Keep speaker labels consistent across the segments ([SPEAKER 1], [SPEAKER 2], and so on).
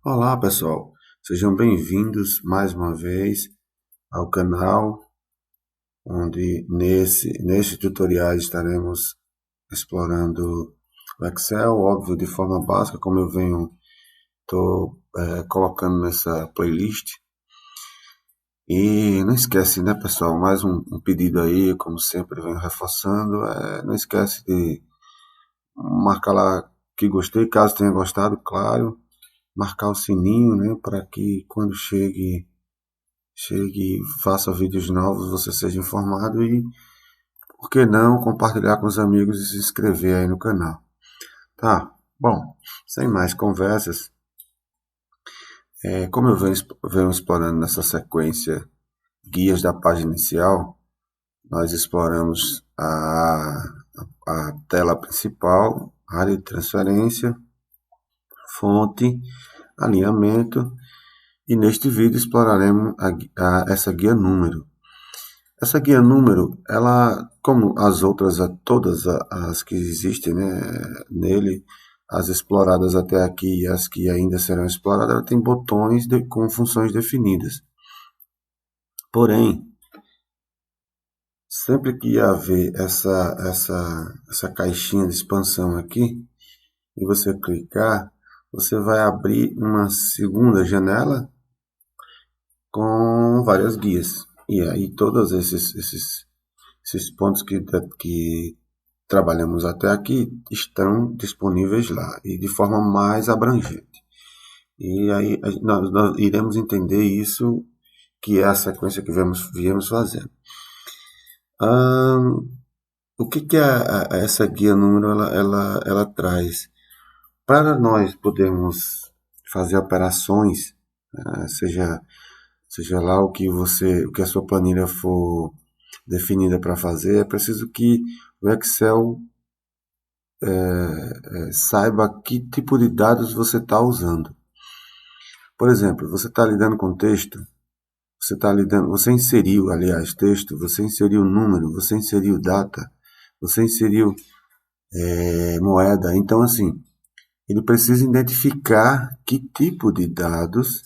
[SPEAKER 1] Olá, pessoal. Sejam bem-vindos mais uma vez ao canal, onde neste tutorial estaremos explorando o Excel, óbvio, de forma básica, como eu tô colocando nessa playlist. E não esquece, né, pessoal, mais um pedido aí, como sempre eu venho reforçando, não esquece de marcar lá que gostei, caso tenha gostado, claro, marcar o sininho, né, para que quando chegue, faça vídeos novos, você seja informado e, por que não, compartilhar com os amigos e se inscrever aí no canal. Tá, bom, sem mais conversas, como eu venho explorando nessa sequência guias da página inicial, nós exploramos a tela principal, área de transferência, fonte, alinhamento, e neste vídeo exploraremos essa guia número. Essa guia número, ela, como as outras, todas as que existem, né, nele, as exploradas até aqui e as que ainda serão exploradas, ela tem botões com funções definidas. Porém, sempre que haver essa caixinha de expansão aqui, e você clicar, você vai abrir uma segunda janela com várias guias. E aí todos esses pontos que trabalhamos até aqui estão disponíveis lá e de forma mais abrangente. E aí nós iremos entender isso, que é a sequência que viemos fazendo. O que essa guia número ela traz? Para nós podermos fazer operações, seja lá o que a sua planilha for definida para fazer, é preciso que o Excel saiba que tipo de dados você está usando. Por exemplo, você está lidando com texto, você inseriu, aliás, texto, você inseriu número, você inseriu data, você inseriu moeda. Então, assim, ele precisa identificar que tipo de dados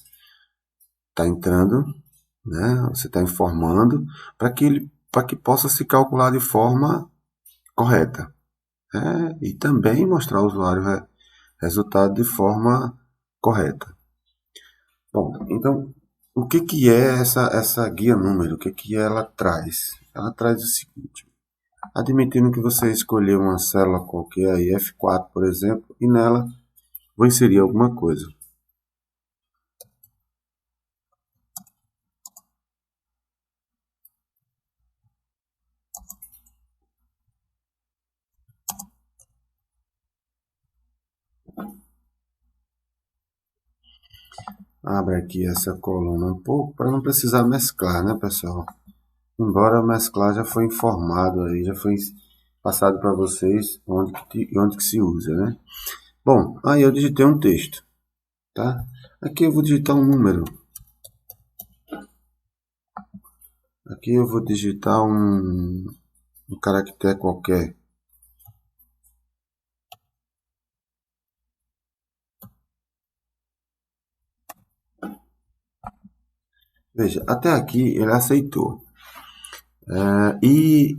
[SPEAKER 1] está entrando, né? Você está informando, para que possa se calcular de forma correta, né? E também mostrar ao usuário o resultado de forma correta. Bom, então, o que é essa guia número? O que ela traz? Ela traz o seguinte: admitindo que você escolheu uma célula qualquer, aí F4, por exemplo, e nela vou inserir alguma coisa. Abre aqui essa coluna um pouco para não precisar mesclar, né, pessoal? Embora mesclar já foi informado aí, já foi passado para vocês onde que se usa, né? Bom, aí eu digitei um texto, tá? Aqui eu vou digitar um número. Aqui eu vou digitar um caractere qualquer. Veja, até aqui ele aceitou. E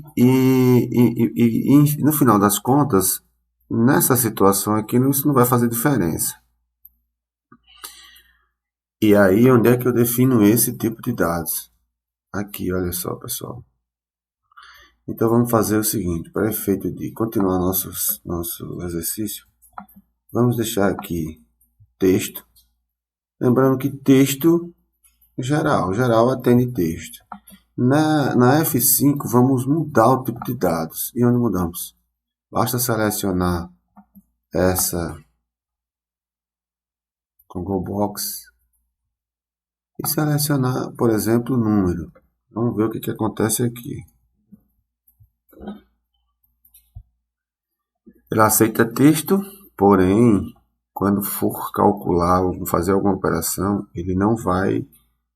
[SPEAKER 1] no final das contas, nessa situação aqui, isso não vai fazer diferença. E aí, onde é que eu defino esse tipo de dados? Aqui, olha só, pessoal. Então, vamos fazer o seguinte: para efeito de continuar nosso exercício, vamos deixar aqui texto. Lembrando que texto geral atende texto. Na F5, vamos mudar o tipo de dados. E onde mudamos? Basta selecionar essa Google Box e selecionar, por exemplo, o número. Vamos ver o que acontece aqui. Ele aceita texto, porém, quando for calcular ou fazer alguma operação, ele não vai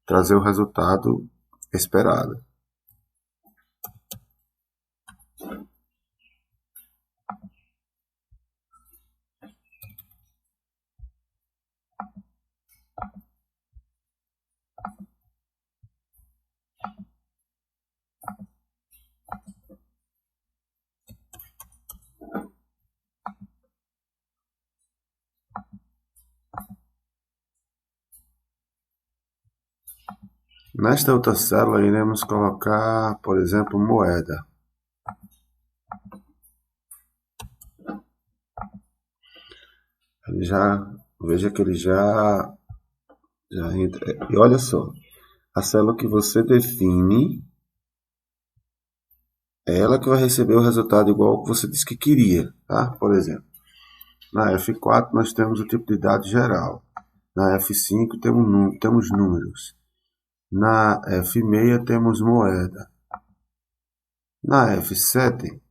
[SPEAKER 1] trazer o resultado esperado. Nesta outra célula iremos colocar, por exemplo, moeda. Veja que ele já entra. E olha só, a célula que você define é ela que vai receber o resultado igual ao que você disse que queria, tá? Por exemplo, na F4 nós temos o tipo de dado geral. Na F5 temos números. Na F6 temos moeda. Na F7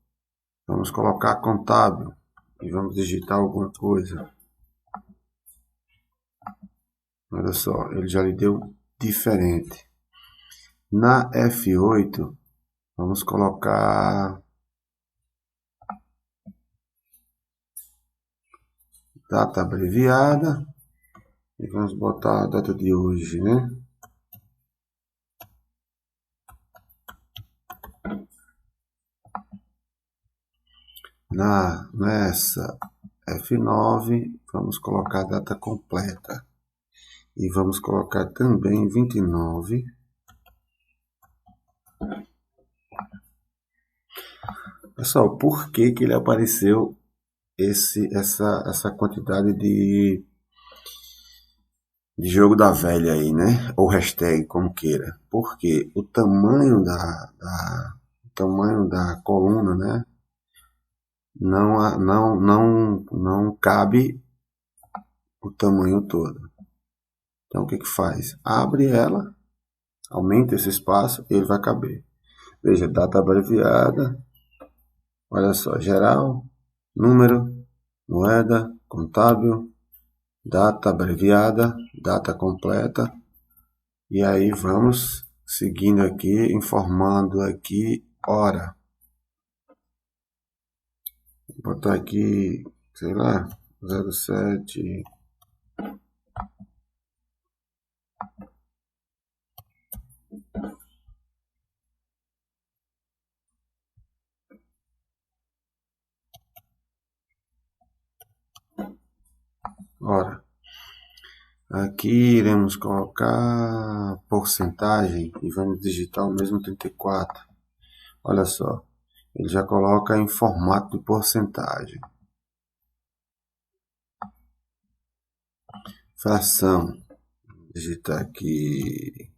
[SPEAKER 1] vamos colocar contábil e vamos digitar alguma coisa. Olha só, ele já lhe deu diferente. Na F8 vamos colocar data abreviada e vamos botar a data de hoje, né? Nessa F9 vamos colocar a data completa e vamos colocar também 29. Pessoal, por que ele apareceu essa quantidade de jogo da velha aí, né? Ou hashtag, como queira. Porque o tamanho da coluna, né? Não cabe o tamanho todo. Então o que faz? Abre ela, aumenta esse espaço e ele vai caber. Veja, data abreviada. Olha só, geral, número, moeda, contábil, data abreviada, data completa. E aí vamos seguindo aqui, informando aqui hora. Vou botar aqui, sei lá, 07. Hora. Aqui iremos colocar porcentagem e vamos digitar o mesmo 34. Olha só, ele já coloca em formato de porcentagem. Fração. Vou digitar aqui.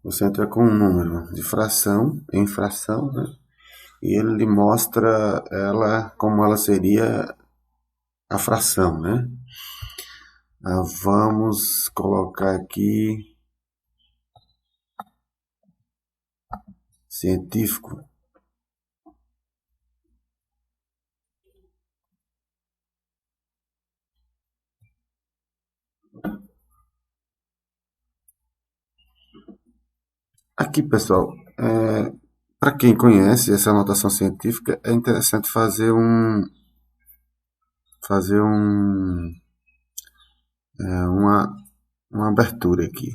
[SPEAKER 1] Você entra com um número de fração, em fração, né? E ele lhe mostra ela como ela seria a fração, né? Vamos colocar aqui científico. Aqui, pessoal, para quem conhece essa notação científica, é interessante fazer uma abertura aqui.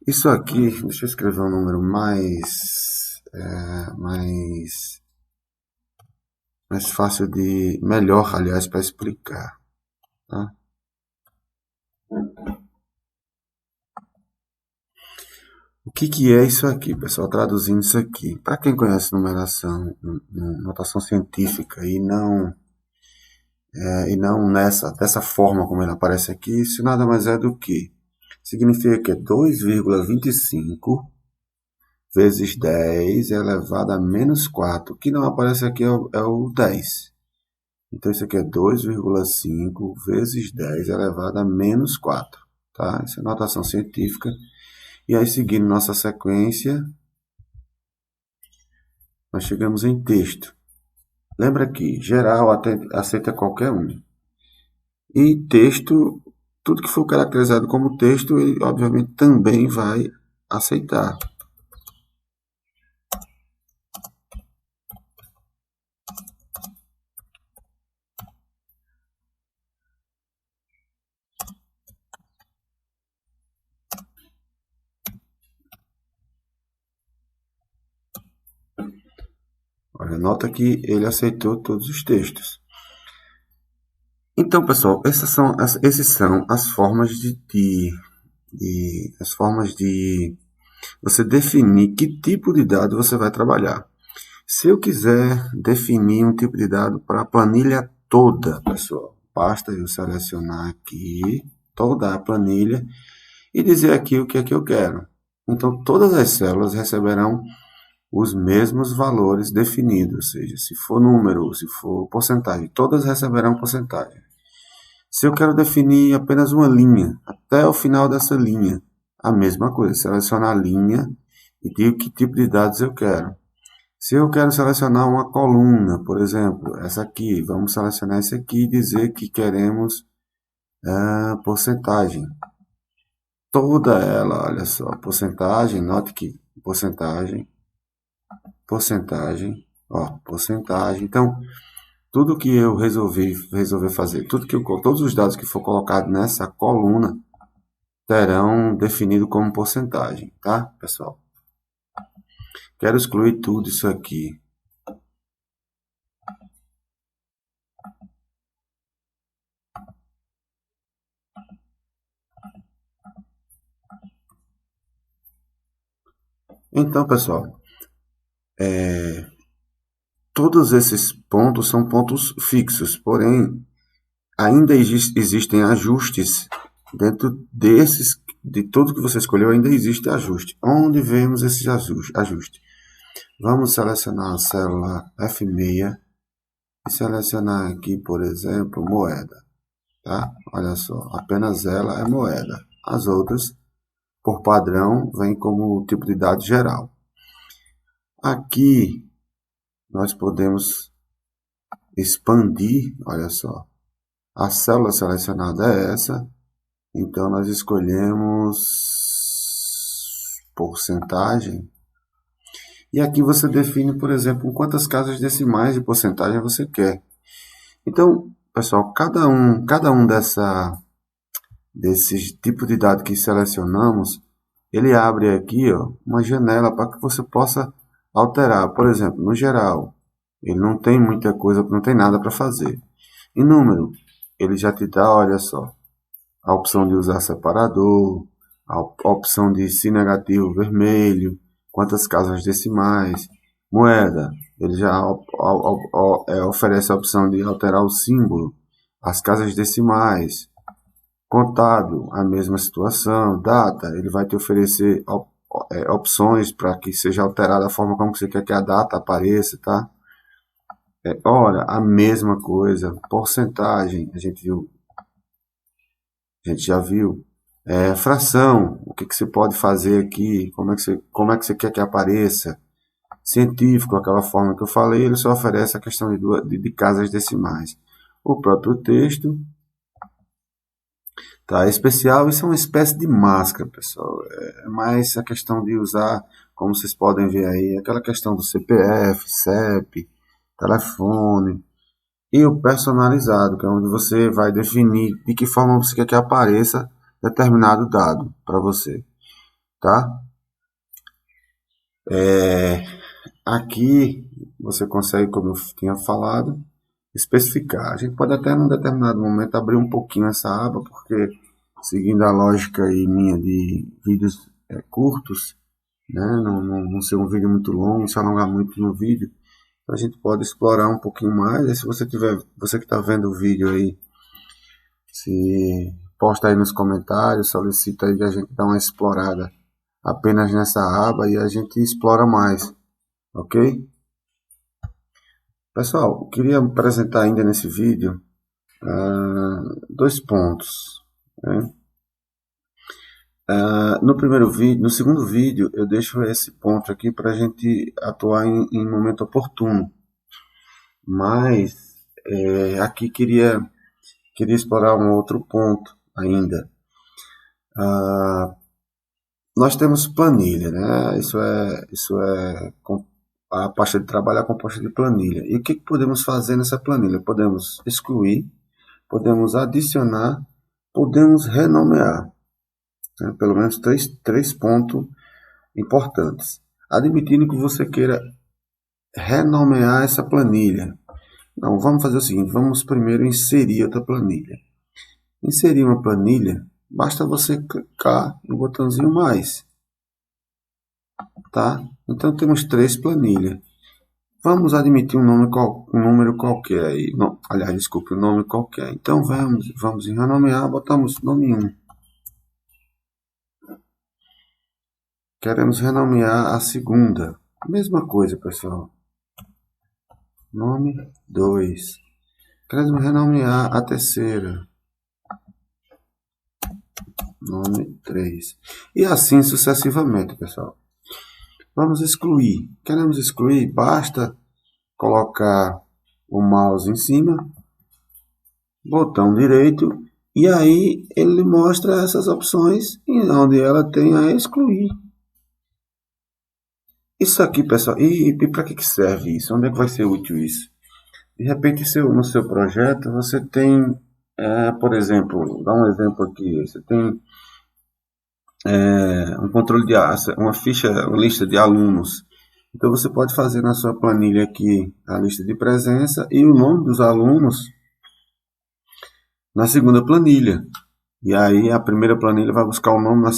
[SPEAKER 1] Isso aqui, deixa eu escrever um número mais fácil melhor, aliás, para explicar, tá? O que é isso aqui, pessoal? Traduzindo isso aqui. Para quem conhece numeração, notação científica e não dessa forma como ele aparece aqui, isso nada mais é do que significa que 2,25 vezes 10 elevado a menos 4. O que não aparece aqui é o 10. Então isso aqui é 2,5 vezes 10 elevado a menos 4. Tá? Isso é notação científica. E aí, seguindo nossa sequência, nós chegamos em texto. Lembra que geral aceita qualquer um. E texto, tudo que for caracterizado como texto, ele obviamente também vai aceitar. Olha, nota que ele aceitou todos os textos. Então, pessoal, esses são as formas as formas de você definir que tipo de dado você vai trabalhar. Se eu quiser definir um tipo de dado para a planilha toda, pessoal, basta eu selecionar aqui toda a planilha e dizer aqui o que é que eu quero. Então, todas as células receberão os mesmos valores definidos, ou seja, se for número, se for porcentagem, todas receberão porcentagem. Se eu quero definir apenas uma linha, até o final dessa linha, a mesma coisa, selecionar a linha e digo que tipo de dados eu quero. Se eu quero selecionar uma coluna, por exemplo, essa aqui, vamos selecionar esse aqui e dizer que queremos porcentagem. Toda ela, olha só, porcentagem, note que porcentagem, porcentagem. Então, tudo que eu resolver fazer, todos os dados que for colocado nessa coluna terão definido como porcentagem, tá, pessoal? Quero excluir tudo isso aqui. Então, pessoal, todos esses pontos são pontos fixos, porém, ainda existem ajustes dentro de tudo que você escolheu, ainda existe ajuste. Onde vemos esses ajustes? Vamos selecionar a célula F6 e selecionar aqui, por exemplo, moeda. Tá? Olha só, apenas ela é moeda. As outras, por padrão, vem como tipo de dado geral. Aqui, nós podemos expandir, olha só. A célula selecionada é essa, então nós escolhemos porcentagem. E aqui você define, por exemplo, quantas casas decimais de porcentagem você quer. Então, pessoal, cada um desses tipos de dados que selecionamos, ele abre aqui uma janela para que você possa alterar. Por exemplo, no geral, ele não tem muita coisa, não tem nada para fazer. Em número, ele já te dá, olha só, a opção de usar separador, a opção de se negativo vermelho, quantas casas decimais. Moeda, ele já oferece a opção de alterar o símbolo, as casas decimais. Contado, a mesma situação. Data, ele vai te oferecer opções para que seja alterada a forma como você quer que a data apareça, tá? Hora, a mesma coisa. Porcentagem, a gente já viu. Fração, o que você pode fazer aqui, como é que você quer que apareça. Científico, aquela forma que eu falei, ele só oferece a questão de casas decimais. O próprio texto, tá? Especial, isso é uma espécie de máscara, pessoal. É mais a questão de usar, como vocês podem ver aí, aquela questão do CPF, CEP, telefone. E o personalizado, que é onde você vai definir de que forma você quer que apareça determinado dado para você, tá? Aqui você consegue, como eu tinha falado, especificar. A gente pode até num determinado momento abrir um pouquinho essa aba, porque seguindo a lógica aí minha de vídeos curtos, né? Não ser um vídeo muito longo, se alongar muito no vídeo, a gente pode explorar um pouquinho mais. E se você que está vendo o vídeo aí, se posta aí nos comentários, solicita aí que a gente dá uma explorada apenas nessa aba e a gente explora mais, ok? Pessoal, eu queria apresentar ainda nesse vídeo dois pontos, né? No segundo vídeo, eu deixo esse ponto aqui para a gente atuar em momento oportuno. Mas aqui queria explorar um outro ponto ainda. Nós temos planilha, né? Isso é a pasta de trabalho é composta de planilha. E o que podemos fazer nessa planilha? Podemos excluir, podemos adicionar, podemos renomear. Né? Pelo menos três pontos importantes. Admitindo que você queira renomear essa planilha. Não, vamos fazer o seguinte, vamos primeiro inserir outra planilha. Inserir uma planilha, basta você clicar no botãozinho mais, tá? Então temos 3 planilhas. Vamos admitir um número qualquer aí, não, aliás, desculpe, um nome qualquer. Então vamos em renomear, botamos nome 1. Queremos renomear a segunda. Mesma coisa, pessoal. Nome 2. Queremos renomear a terceira. Nome 3. E assim sucessivamente, pessoal. Vamos excluir. Queremos excluir, basta colocar o mouse em cima, botão direito, e aí ele mostra essas opções, onde ela tem a excluir. Isso aqui, pessoal, e para que serve isso? Onde é que vai ser útil isso? De repente, no seu projeto, você tem, por exemplo, dá um exemplo aqui, você tem um controle de uma ficha, uma lista de alunos. Então, você pode fazer na sua planilha aqui a lista de presença e o nome dos alunos na segunda planilha. E aí, a primeira planilha vai buscar o nome na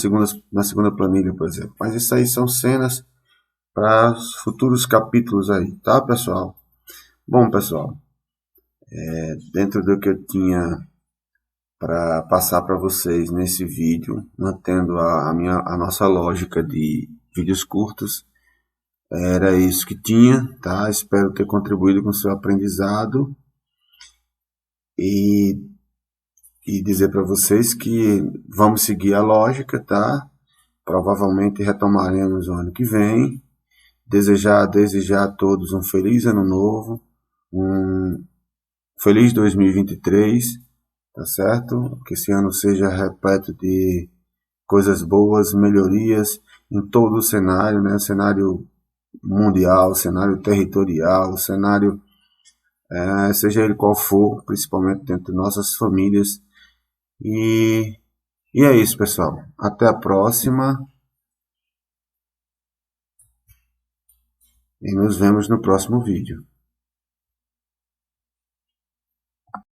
[SPEAKER 1] segunda planilha, por exemplo. Mas isso aí são cenas para os futuros capítulos aí, tá, pessoal? Bom, pessoal, dentro do que eu tinha para passar para vocês nesse vídeo, mantendo a nossa lógica de vídeos curtos, era isso que tinha, tá? Espero ter contribuído com o seu aprendizado e dizer para vocês que vamos seguir a lógica, tá? Provavelmente retomaremos o ano que vem. Desejar a todos um feliz ano novo, um feliz 2023, tá certo? Que esse ano seja repleto de coisas boas, melhorias em todo o cenário, né? Cenário mundial, cenário territorial, cenário, seja ele qual for, principalmente dentro de nossas famílias. E é isso, pessoal. Até a próxima. E nos vemos no próximo vídeo.